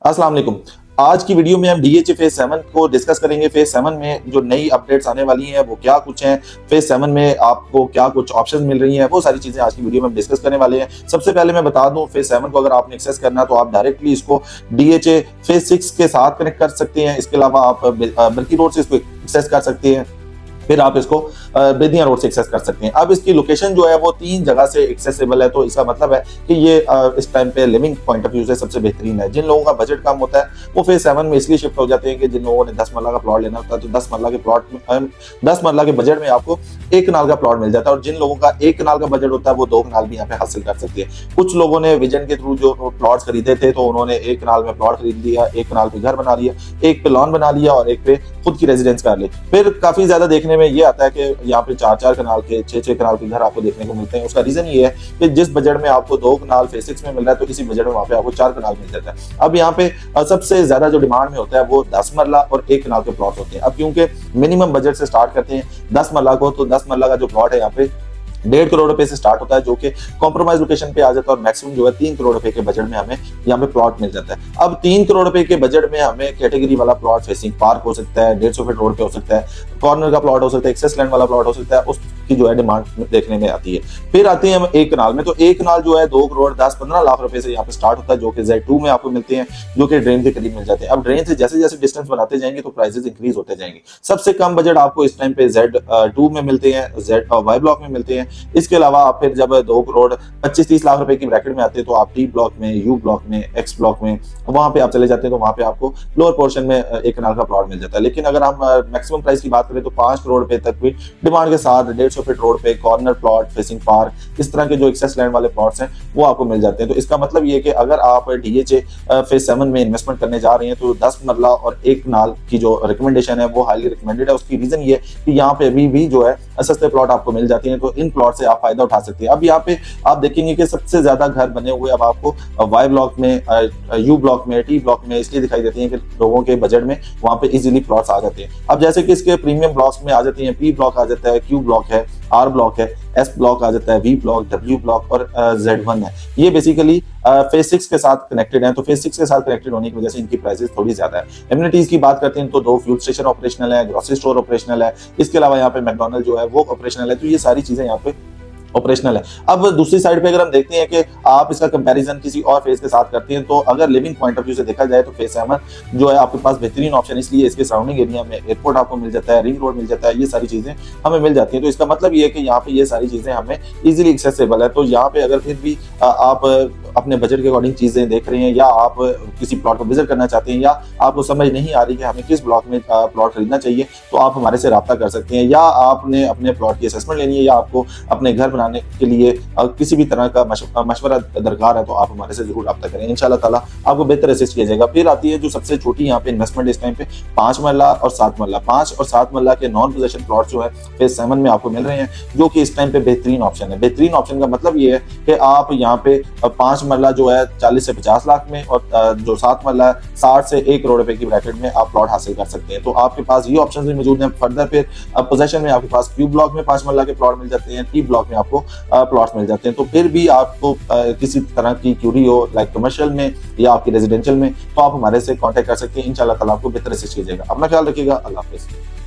अस्सलाम वालेकुम। आज की वीडियो में हम डीएचए फेज 7 को डिस्कस करेंगे। फेज 7 में जो नई अपडेट्स आने वाली हैं वो क्या कुछ हैं, फेज 7 में आपको क्या कुछ ऑप्शंस मिल रही हैं, वो सारी चीजें आज की वीडियो में हम डिस्कस करने वाले हैं। सबसे पहले मैं बता दूं, फेज 7 को अगर आपने एक्सेस करना है तो आप डायरेक्टली इसको डीएचए फेज 6 के साथ कनेक्ट कर सकते हैं। इसके अलावा आप बल्कि रोड से इसको एक्सेस कर सकते हैं, फिर आप इसको बेदिया रोड से एक्सेस कर सकते हैं। अब इसकी लोकेशन जो है वो 3 जगह से एक्सेसिबल है, तो इसका मतलब है कि ये इस टाइम पे लिविंग पॉइंट ऑफ व्यू से सबसे बेहतरीन है। जिन लोगों का बजट कम होता है वो फेज 7 में इसलिए शिफ्ट हो जाते हैं कि जिन लोगों ने 10 मरला का प्लॉट लेना होता है तो 10 मरला के प्लॉट में 10 मरला के बजट में आपको 1 कनाल का प्लॉट मिल जाता है, और जिन लोगों का 1 कनाल का बजट होता है वो 2 कनाल भी यहाँ पे हासिल कर सकते हैं। कुछ लोगों ने विजन के थ्रू जो प्लॉट्स खरीदे थे तो उन्होंने 1 कनाल में प्लॉट खरीद लिया, 1 कनाल पे घर बना लिया, एक पे लॉन बना लिया और एक पे खुद की रेजिडेंस कर ली। फिर काफी ज्यादा देखने में ये आता है कि यहाँ पे 4-4 कनाल के 6-6 कनाल के घर आपको देखने को मिलते हैं। उसका रीजन ये है कि जिस बजट में आपको 2 कनाल फेज 6 में मिल रहा है तो इसी बजट में वहाँ पे आपको 4 कनाल मिल जाता है। अब यहाँ पे सबसे ज्यादा जो डिमांड में होता है वो 10 मरला और 1 कनाल के प्लॉट होते हैं। अब क्योंकि मिनिमम बजट से स्टार्ट करते हैं 10 मरला को, तो 10 मरला का जो प्लॉट है यहाँ पे 1.5 करोड़ रुपए से स्टार्ट होता है, जो कि कॉम्प्रोमाइज लोकेशन पे आ जाता है, और मैक्सिमम जो है 3 करोड़ रुपए के बजट में हमें यहाँ पे प्लॉट मिल जाता है। अब 3 करोड़ रुपए के बजट में हमें कैटेगरी वाला प्लॉट फेसिंग पार्क हो सकता है, 150 फीट रोड पे हो सकता है, कॉर्नर का प्लॉट हो सकता है, एक्सेस लैंड वाला प्लॉट हो सकता है, उसकी जो है डिमांड देखने में आती है। फिर आते हैं हम 1 कनाल में, तो 1 कनाल जो है 2 करोड़ 10-15 लाख रुपए से यहाँ पे स्टार्ट होता है, जो कि Z2 में आपको मिलते हैं, जो कि ड्रेन के करीब मिल जाते हैं। अब ड्रेन से जैसे जैसे डिस्टेंस बनाते जाएंगे तो प्राइसेस इंक्रीज होते जाएंगे। सबसे कम बजट आपको इस टाइम पे Z2 में मिलते हैं, Y ब्लॉक में मिलते हैं। इसके अलावा आप फिर जब 2 करोड़ 25-30 लाख रुपए की ब्रैकेट में आते हैं तो आप T ब्लॉक में, U ब्लॉक में, X ब्लॉक में वहां पे आप चले जाते हैं, तो वहां पे आपको लोअर पोर्शन में 1 कनाल का प्लॉट मिल जाता है। लेकिन अगर हम मैक्सिमम प्राइस की बात करें तो 5 करोड़ रुपए तक भी डिमांड के साथ 150 फीट रोड पे कॉर्नर प्लॉट फेसिंग पार्क, इस तरह के जो एक्सेस लैंड वाले प्लॉट्स हैं वो आपको मिल जाते हैं। तो इसका मतलब ये है कि अगर आप डीएचए फेज 7 में इन्वेस्टमेंट करने जा रहे हैं तो 10 मरला और 1 कनाल की जो रिकमेंडेशन है वो हाईली रिकमेंडेड है। उसकी रीजन ये कि यहाँ पे अभी भी जो है सस्ते प्लॉट आपको मिल जाती हैं, तो इन प्लॉट से आप फायदा उठा सकते हैं। अब यहाँ पे आप देखेंगे कि सबसे ज्यादा घर बने हुए अब आपको Y ब्लॉक में, U ब्लॉक में, T ब्लॉक में इसलिए दिखाई देती हैं कि लोगों के बजट में वहां पे इजीली प्लॉट्स आ जाते हैं। अब जैसे कि इसके प्रीमियम ब्लॉक्स में आ जाती हैं, P ब्लॉक आ जाता है, Q ब्लॉक है, R ब्लॉक है, S ब्लॉक आ जाता है, V ब्लॉक, W ब्लॉक और Z1 है। ये बेसिकली फेज 6 के साथ कनेक्टेड है, तो फेज 6 के साथ कनेक्टेड होने की वजह से इनकी प्राइसेस थोड़ी ज्यादा है। एमिनिटीज की बात करते हैं तो 2 फ्यूल स्टेशन ऑपरेशनल है, ग्रोसरी स्टोर ऑपरेशनल है, इसके अलावा यहाँ पे मैकडॉनल्ड जो है वो ऑपरेशनल है। तो ये सारी चीजें यहाँ पे ऑपरेशनल है। अब दूसरी साइड पे अगर हम देखते हैं कि आप इसका कंपैरिजन किसी और फेज के साथ करते हैं, तो अगर लिविंग पॉइंट ऑफ व्यू से देखा जाए तो फेज 7 जो है आपके पास बेहतरीन ऑप्शन, इसलिए इसके सराउंडिंग एरिया में एयरपोर्ट आपको मिल जाता है, रिंग रोड मिल जाता है, ये सारी चीजें हमें मिल जाती हैं। तो इसका मतलब ये है कि यहाँ पे ये सारी चीजें हमें इजीली एक्सेसिबल है। तो यहाँ पे अगर फिर भी आप अपने बजट के अकॉर्डिंग चीजें देख रहे हैं, या आप किसी प्लॉट को विजिट करना चाहते हैं, या आपको समझ नहीं आ रही कि हमें किस ब्लॉक में प्लॉट खरीदना चाहिए, तो आप हमारे से रब्ता कर सकते हैं। या आपने अपने प्लॉट की असेसमेंट लेनी है, या आपको अपने घर बनाने के लिए किसी भी तरह का मशवरा दरकार है, तो आप हमारे से जरूर रब्ता करें। इंशाल्लाह ताला आपको बेहतर असिस्ट किया जाएगा। फिर आती है जो सबसे छोटी यहाँ पे इन्वेस्टमेंट इस टाइम पे 5 मरला और 7 मरला। 5 और 7 मरला के नॉन पोजेशन प्लॉट जो है फेज 7 में आपको मिल रहे हैं, जो कि इस टाइम पे बेहतरीन ऑप्शन है। बेहतरीन ऑप्शन का मतलब ये है कि आप यहाँ पे 5 मरला जो है 40 से 50 लाख में, और जो 7 मरला 60 से 1 करोड़ रुपए की ब्रैकेट में आप प्लॉट हासिल कर सकते हैं। तो आपके पास ये ऑप्शन भी मौजूद है। फर्दर फिर पोजेशन में आपके पास Q ब्लॉक में 5 मरला के प्लॉट मिल जाते हैं, T ब्लॉक में आपको प्लॉट मिल जाते हैं। तो फिर भी आपको किसी तरह की क्यूरी हो, लाइक कमर्शियल में या आपकी रेजिडेंशियल में, तो आप हमारे से कांटेक्ट कर सकते हैं। इंशाल्लाह ताला आपको बेहतर असिस्ट कीजिएगा। अपना ख्याल रखिएगा। अल्लाह हाफिज़।